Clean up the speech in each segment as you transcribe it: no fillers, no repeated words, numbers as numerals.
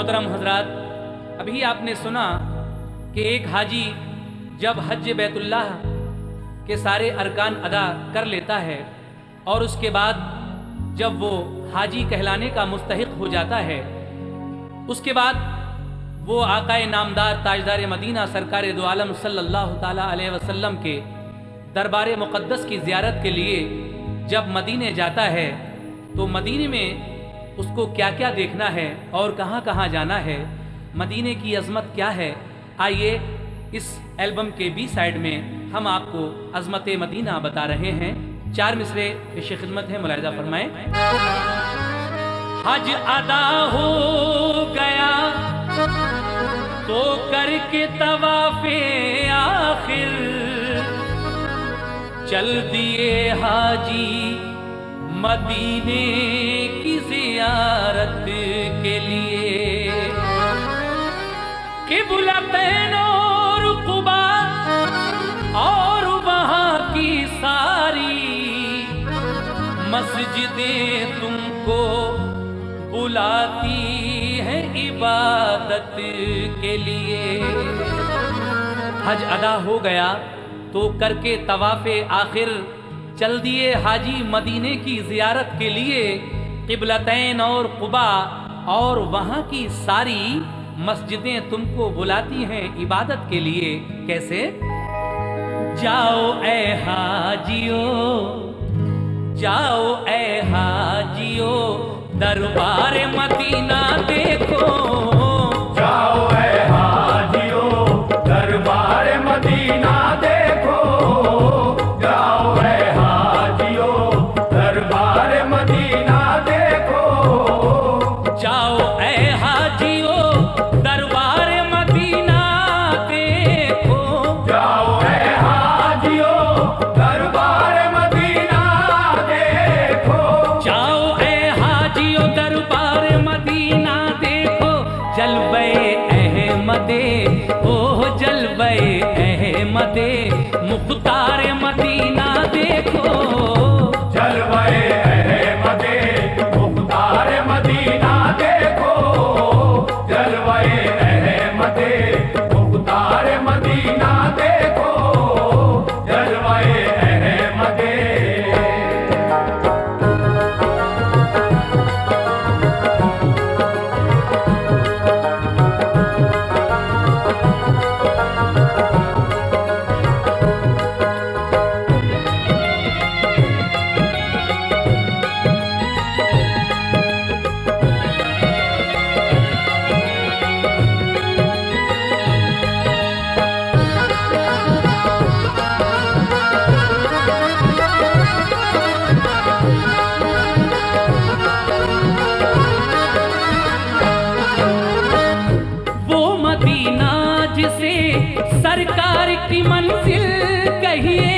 मोहतरम हजरात, अभी आपने सुना कि एक हाजी जब हज बैतुल्लाह के सारे अरकान अदा कर लेता है और उसके बाद जब वो हाजी कहलाने का मुस्तहिक हो जाता है, उसके बाद वो आकाए नामदार ताजदार मदीना सरकार दो आलम सल्लल्लाहु ताला अलैहि वसल्लम के दरबार मुक़द्दस की ज़ियारत के लिए जब मदीने जाता है तो मदीने में उसको क्या क्या देखना है और कहाँ कहाँ जाना है, मदीने की अज़मत क्या है। आइए इस एल्बम के बी साइड में हम आपको अज़मत मदीना बता रहे हैं। 4 मिसरे पेश खिदमत है, मुलाहिज़ा फरमाएं। हज अदा हो गया तो करके तवाफ़े आखिर चल दिए हाजी मदीने की ज़ियारत के लिए। क़िबलतैन और क़ुबा और वहाँ की सारी मस्जिदें तुमको बुलाती हैं इबादत के लिए। हज अदा हो गया तो करके तवाफ़े आखिर चल दिए हाजी मदीने की ज़ियारत के लिए। क़िबलतैन और क़ुबा और वहाँ की सारी मस्जिदें तुमको बुलाती हैं इबादत के लिए। कैसे? जाओ ए हाजियो, जाओ ए हाजियो, दरबार मदीना देखो। जाओ ए हाजियो, दरबार मदीना देखो। जाओ ए हाजियो, दरबार मदीना देखो। जाओ ए हाजियो, दरबार मदीना देखो। जाओ ए हाजियो, दरबार मदीना देखो। जाओ ए हाजियो, दरबार मदीना देखो। जलवे अहमदे, ओह जलवे अहमदे, मुख्तार मदीना देखो। जलवे अहमदे, मुख्तार मदीना देखो। जलवे अहमदे, मुख्तार मदीना देखो। जलवे अहमदे। जिसे सरकार की मंजिल कहिए,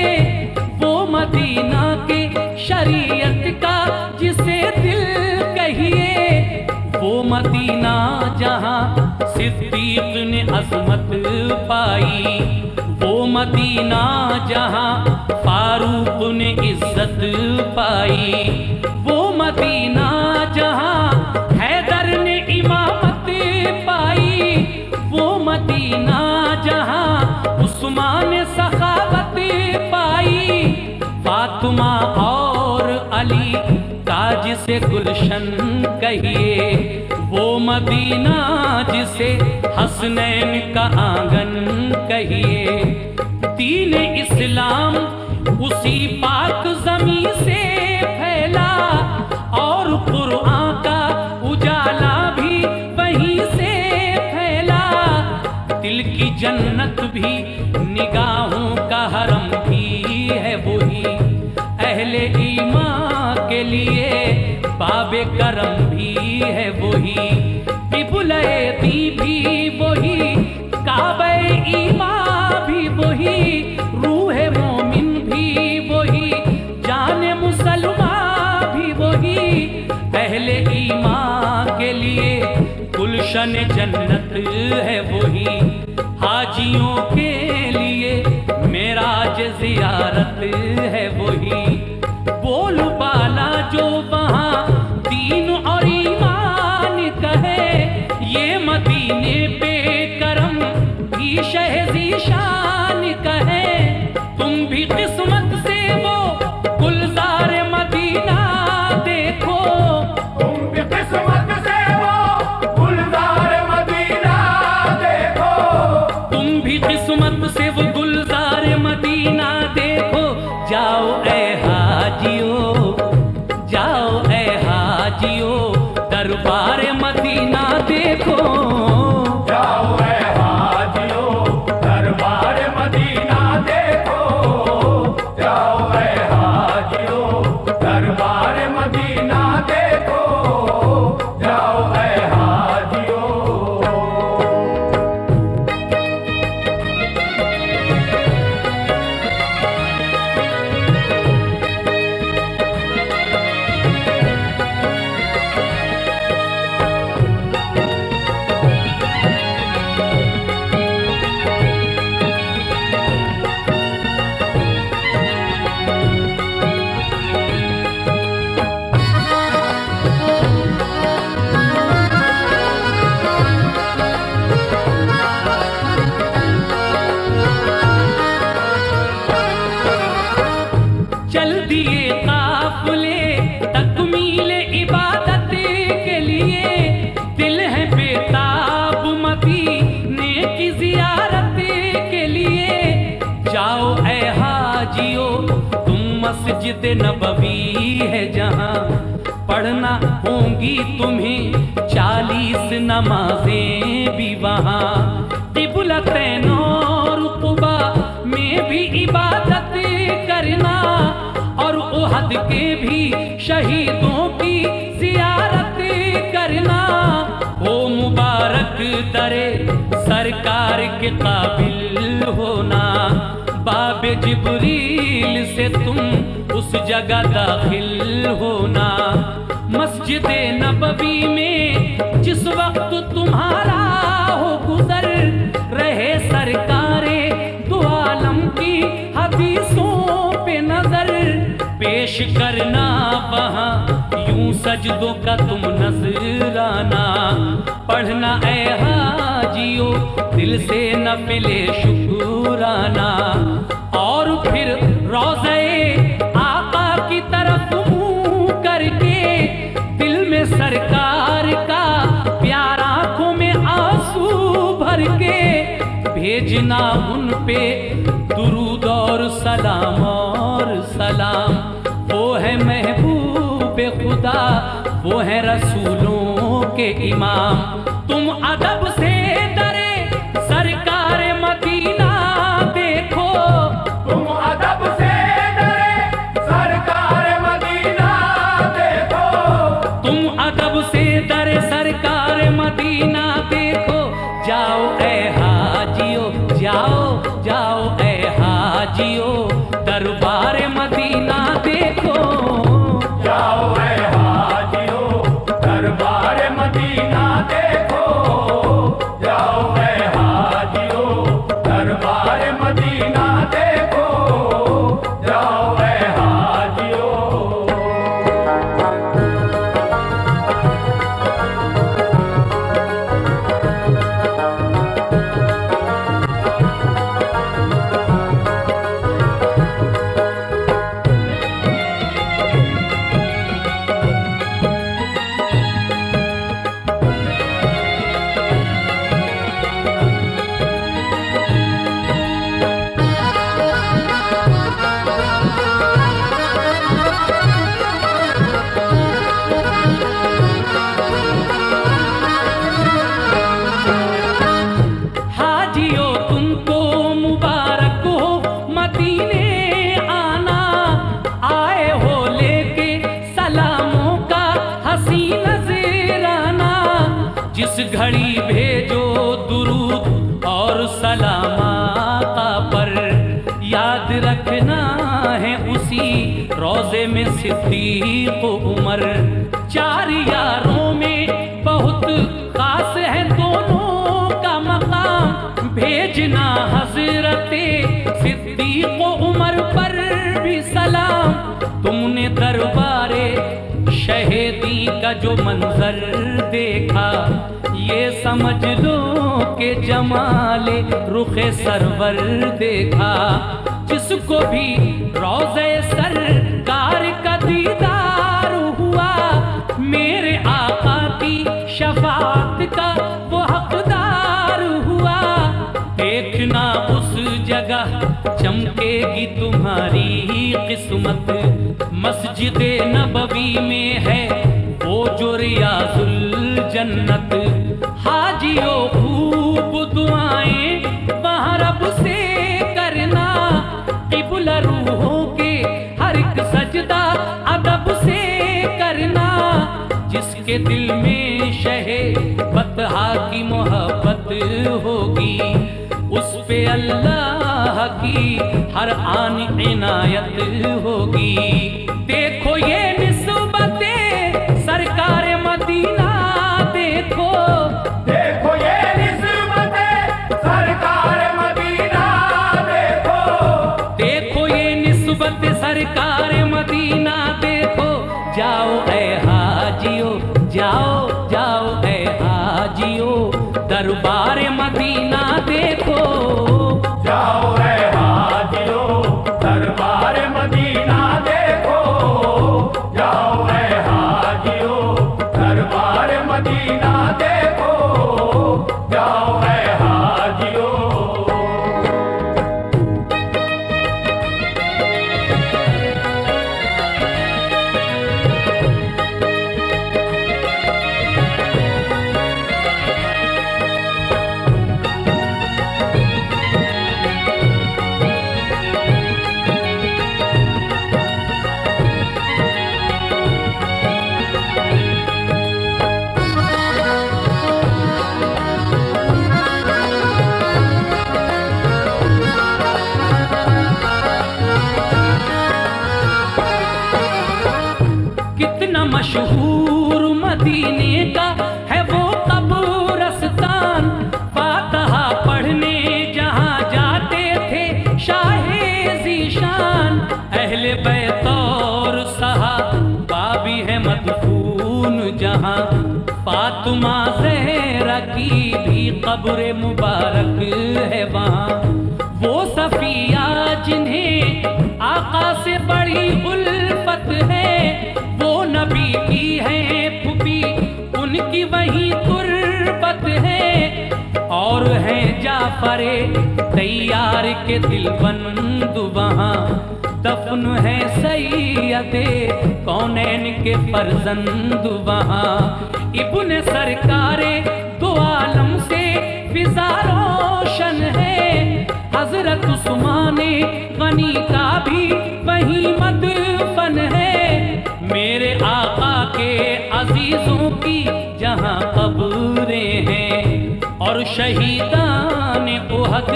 वो मदीना के शरीयत का जिसे दिल कहिए। वो मदीना जहाँ सिद्दीक ने अज़मत पाई, वो मदीना जहाँ फारूक ने इज्जत पाई। वो मदीना जहाँ हैदर ने इमामत पाई। वो मदीना जहाँ उस्मान सखावत पाई। फातिमा और अली ताज से गुलशन कहिए, वो मदीना जिसे हसनैन का आंगन कहिए। दीन इस्लाम उसी पाक ज़मीं से फैला और कुरान का उजाला भी वहीं से फैला। दिल की जन्नत भी निगाहों का हरम भी है वही, अहले ईमान के लिए बाबे करम भी है वही। क़िबला-ए-दी भी वही, काबे ईमान भी वही, रूह मोमिन भी वही, जाने मुसलमान भी वही। अहले ईमान के लिए गुलशन जन्नत है वही, हाजियों के लिए मेराज ज़ियारत है वही। बोल बाला जो वहाँ दीन और ईमान कहे, ये तुम भी किस्मत से वो गुलजार मदीना देखो, तुम भी किस्मत से वो गुलजार मदीना देखो। जाओ ऐ हाजियो, जाओ ऐ हाजियो, दरबार मदीना देखो। जाओ ऐ हाजियो, दरबार मदीना देखो, जाओ ऐ हाजियो, दरबार मदीना देखो, जाओ ऐ हाजियो। चल दिए काफिले तकमीले इबादत के लिए, दिल है बेताब मदीने की जियारत के लिए। जाओ ऐ हाजियो, तुम मस्जिद नबवी है जहां, पढ़ना होंगी तुम्हें 40 नमाजें भी वहां। क़िबलतैन और क़ुबा में भी इबादत करना, और उहद के भी शहीदों की जियारत करना। ओ मुबारक दरे सरकार के काबिल होना, बाबे जिब्रील से तुम उस जगह दाखिल होना। मस्जिद नबवी में जिस वक्त तुम्हारा हो गुजर, रहे सरकारे दो आलम की हदीसों पे नजर। पेश करना वहाँ यूं सजदों का तुम नजराना, पढ़ना ऐ हाजियो दिल से नफिले शुक्राना। और फिर रोज़े आका की तरफ मुँह करके, दिल में सरकार का प्यार आँखों में आंसू भर के, भेजना उन पे दुरूद और सलाम और सलाम। वो है महबूब खुदा, वो है रसूलों के इमाम। तुम अदब से डरे सरकार मदीना देखो, तुम अदब से डरे सरकार मदीना देखो, तुम अदब से डरे सरकार मदीना देखो। जाओ ऐ हाजियो, जाओ जाओ ऐ हाजियो, दरबार मदीना देखो। जाओ ऐ हाजियो, दरबार मदीना देखो, जाओ ऐ हाजियो, दरबार मदीना देखो, जाओ ऐ हाजियो। जिस घड़ी भेजो दुरूद और सलाम आका पर, याद रखना है उसी रोजे में सिद्दीक उमर। चार यारों में बहुत खास है दोनों का मकाम, भेजना हजरते सिद्दीक उमर पर भी सलाम। तुमने दरबारे शहीदी का जो मंजर देखा, ये समझ लो कि जमाले रुखे सरवर देखा। जिसको भी रोज़े सरकार का दीदार हुआ, किस्मत मस्जिद नबवी में है वो जो रियाजुल जन्नत। हाजियों खूब दुआएं वहाँ रब से करना, क़िबला रूहों के हर एक सजदा अदब से करना। जिसके दिल में शहे बतहा की मोहब्बत होगी, उस पे अल्लाह की हर आन इनायत होगी। देखो ये निस्बते सरकार मदीना, देखो देखो ये निस्बते सरकार मदीना, देखो देखो ये निस्बत सरकार मदीना, देखो। जाओ ऐ हाजियो, जाओ जाओ ऐ हाजियो, दरबार मदीना देखो। जाओ रे हाजियो, दरबार मदीना देखो। जाओ रे हाजियो, दरबार मदीना देखो। जाओ रे हाजियो। कितना मशहूर मदीने का है वो कब्रिस्तान, फातिहा पढ़ने जहाँ जाते थे शाहे ज़ीशान। अहले बैत और सहाबा भी है मदफून जहाँ, फातिमा ज़हरा की भी कब्र मुबारक है वहाँ। वो सफिया जिन्हें आका से बड़ी उल्फत है, वो नबी की है फूफी उनकी वही तुर्बत है। और हैं जाफरे तैयार के दिलबंद वहाँ, दफन है सैयदे कौनैन के फर्जंद वहाँ। इब्ने सरकारे दो आलम से फिजा रोशन है, हजरत उस्माने गनी का भी वही मदफन है। मेरे आका के अजीजों की जहाँ कब्रें हैं, और शहीदान उहद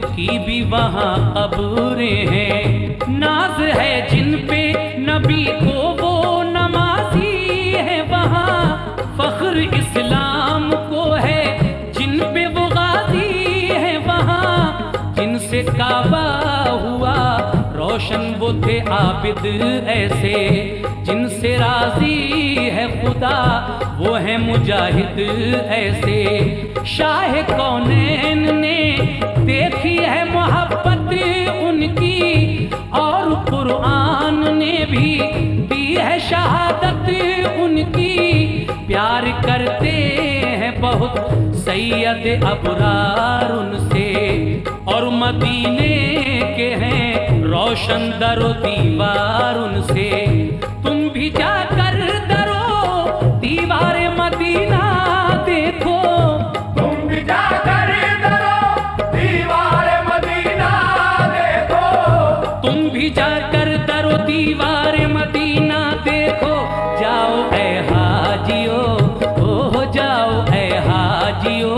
की भी वहाँ कब्रें हैं। नाज है जिन पे नबी को वो नमाजी है वहाँ, फख्र इस्लाम को है जिन पे वो गाजी है वहाँ। जिनसे काबा हुआ रोशन वो थे आबिद ऐसे, जिनसे राजी है खुदा वो है मुजाहिद ऐसे। शाह कौनैन ने देखी है मोहब्बत उनकी, और कुरान ने भी दी है शहादत उनकी। प्यार करते हैं बहुत सैयद अबरार उनसे, और मदीने के हैं रोशन दरो दीवार उनसे। तुम भी जाकर दरो दीवार मदीना देखो, तुम भी जाकर दरो दीवार मदीना देखो। तुम भी जाकर दरो दीवार मदीना देखो। जाओ ऐ हाजियो, ओ जाओ ऐ हाजियो,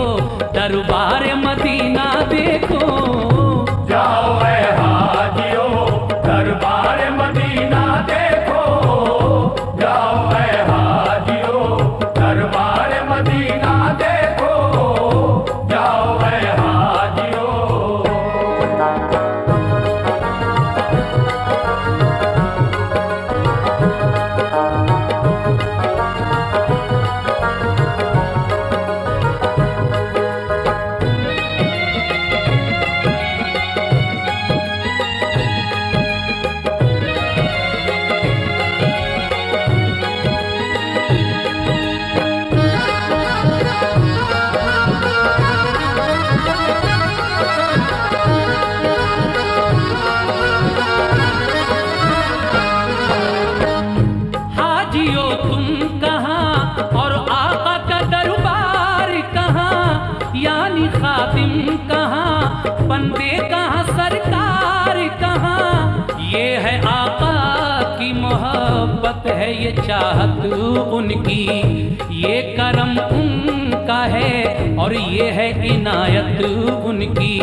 दरबार मदीना देखो। जाओ रे हाजियो, दरबार मदीना देखो। जाओ मोहब्बत है, ये चाहत उनकी, ये करम उनका है और ये है इनायत उनकी।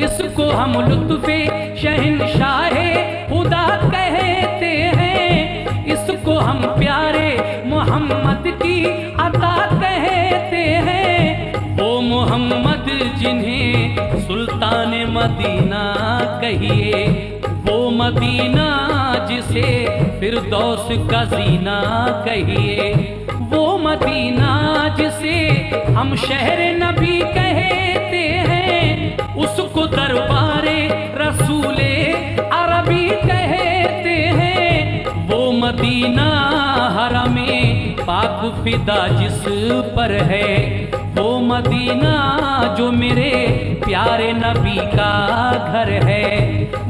इसको हम लुत्फ़े शहंशाहे खुदा कहते हैं, इसको हम प्यारे मोहम्मद की अता कहते हैं। वो मोहम्मद जिन्हें सुल्तान मदीना कहिए, वो मदीना जिसे फिरदौस का जीना कहिए, वो मदीना जिसे हम शहर नबी कहते हैं, उसको दरबारे रसूले अरबी कहते हैं। वो मदीना हरमे पाक फिदा जिस पर है, वो मदीना जो मेरे प्यारे नबी का घर है,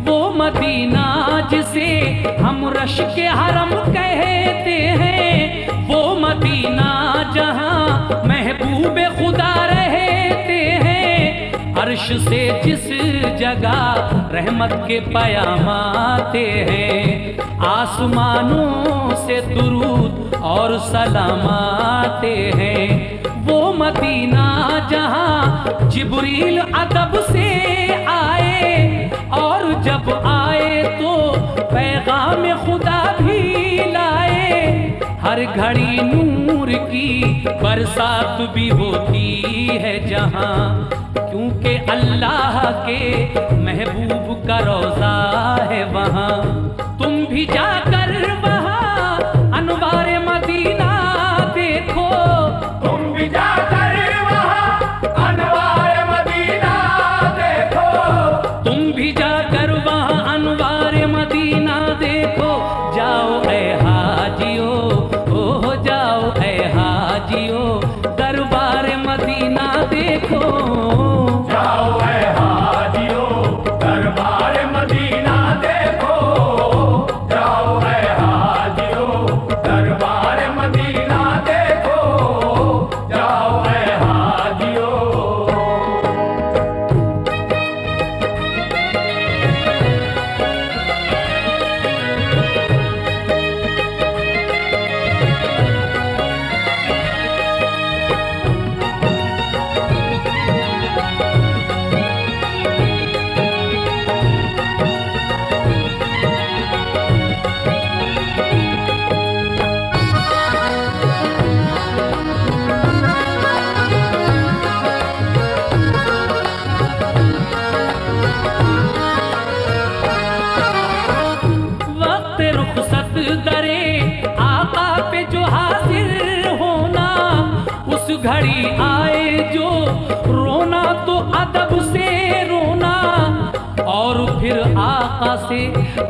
वो मदीना जिसे हम रश के हरम कहते हैं, वो मदीना जहां महबूबे खुदा रहते हैं। अर्श से जिस जगह रहमत के पयाम आते हैं, आसमानों से दुरूद और सलाम आते हैं। वो मदीना जहां जिब्रील अदब से आए और जब आए तो पैगाम खुदा भी लाए। हर घड़ी नूर की बरसात भी होती है जहां, क्योंकि अल्लाह के महबूब का रोज़ा है वहां। तुम भी जाकर वहां अनवारे मदीना देखो, तुम भी जाकर वहाँ अनवार मदीना देखो। तुम भी जाकर वहां अनवारे मदीना देखो। जाओ ऐ हाजियो, ओ जाओ ऐ हाजियो, दरबार मदीना देखो। जाओ ऐ हाजियो, दरबार मदीना देखो। जाओ ऐ हाजियो, दरबार मदीना देखो। जाओ ऐ हाजियो। वक्त रुखसत दरे आका पे जो हाजिर होना, उस घड़ी आए जो रोना तो अदब से रोना, और फिर आका से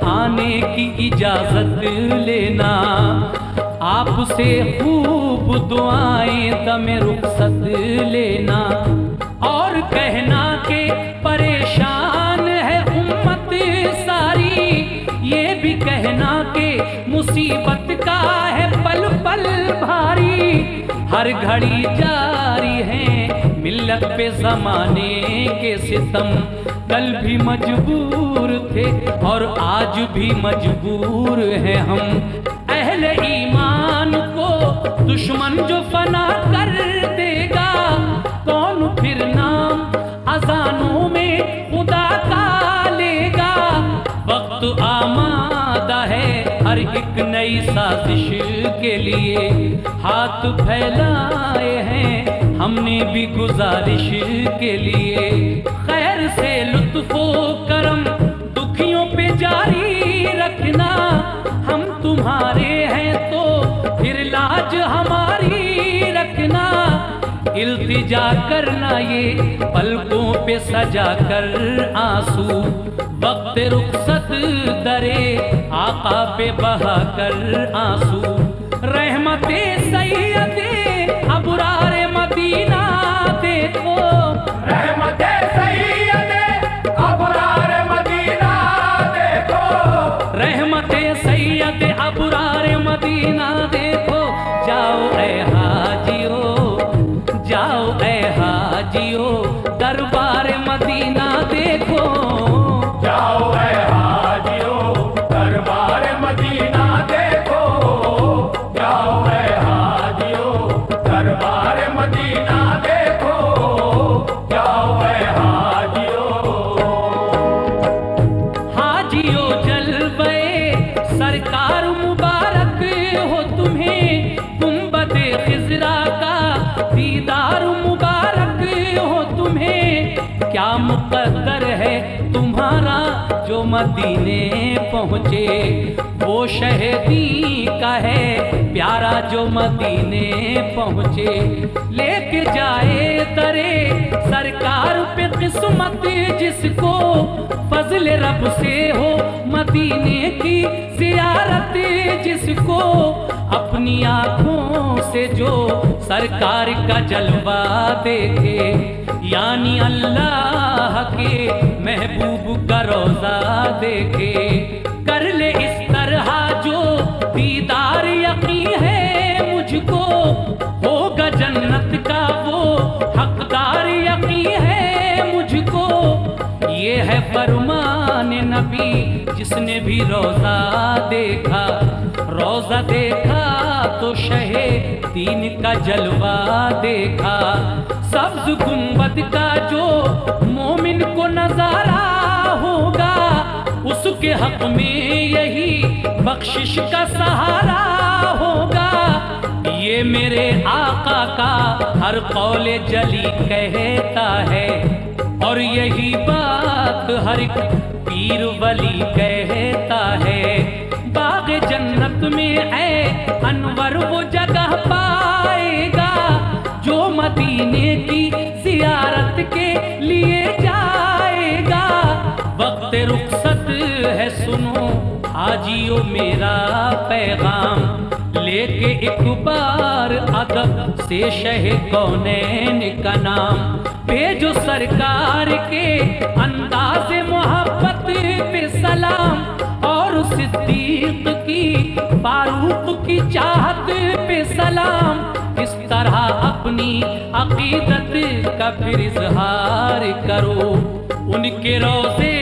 आने की इजाजत लेना। आपसे खूब दुआएं दमे रुखसत लेना, और कहना के परेशान है उम्मत सारी, ये भी कहना के मुसीबत का है पल पल भारी। हर घड़ी जारी है मिल्लत पे जमाने के सितम, कल भी मजबूर थे और आज भी मजबूर हैं हम। अहले ईमान को दुश्मन जो फना कर देगा, कौन फिर नाम अजानों में खुदा का लेगा। वक्त आमादा है हर एक नई साजिश के लिए, हाथ फैलाए हैं हमने भी गुजारिश के लिए। खैर से लुत्फो करम दुखियों पे जारी रखना, हम तुम्हारे हैं तो फिर लाज हमारी रखना। इल्तिजा करना ये पलकों पे सजा कर आंसू, वक्त रुखसत दरे आका पे बहा कर आंसू। रहमते सैयदे अबरारे मदीना देखो, रहमते सैयदे अबरार मदीना देखो। रहमते सैयदे अबरारे मदीना देखो। जाओ ऐ हाजियो, जाओ ऐ हाजियो, दरबार मदीना देखो। जाओ ऐ हाजियो, दरबार मदीना देखो। हिजरा का दीदार मुबारक हो तुम्हें। क्या मुकद्दर है तुम्हारा जो मदीने पहुँचे, वो शहीदी का है प्यारा जो मदीने पहुँचे। लेके जाए दरे सरकार पे किस्मत जिसको, फजल रब से हो मदीने की ज़ियारत जिसको। अपनी आँखों से जो सरकार का जलवा देखे, यानी अल्लाह के महबूब का रोज़ा देखे। कर ले इस तरह जो दीदार यकीन है मुझको, होगा जन्नत का वो हकदार यकीन है मुझको। ये है फरमान नबी जिसने भी रोज़ा देखा, रोज़ा देखा तो शहे दीन का जलवा देखा। सब्ज गुंबद का जो मोमिन को नजारा होगा, उसके हक में यही बख्शिश का सहारा होगा। ये मेरे आका का हर कौले जली कहता है, और यही बात हर एक पीर वली कहता है। बाग जन्नत में है अनवर वो जगह पाएगा, जो मदीने की ज़ियारत के लिए जाएगा। वक्त रुखसत है सुनो हाजियो मेरा पैगाम, लेके एक बार अदब से शहे कौनैन का नाम। भेजो सरकार के अंदाज़ मोहब्बत पे सलाम, और सिद्दीक की फारूक की चाहत पे सलाम। इस तरह अपनी अकीदत का फिर इजहार करो, उनके रोज़े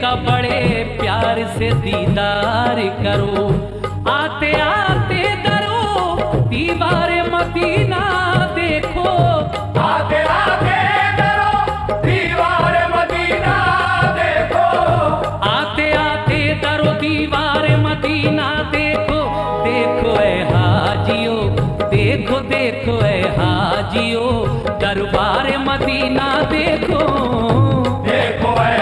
का बड़े प्यार से दीदार करो। आते आते दरो दीवार मदीना देखो, आते आते दरो दीवार मदीना देखो। आते आते दरो दीवार मदीना देखो। देखो ए हाजियो, देखो देखो ए हाजियो, दरबार मदीना देखो। देखो ऐ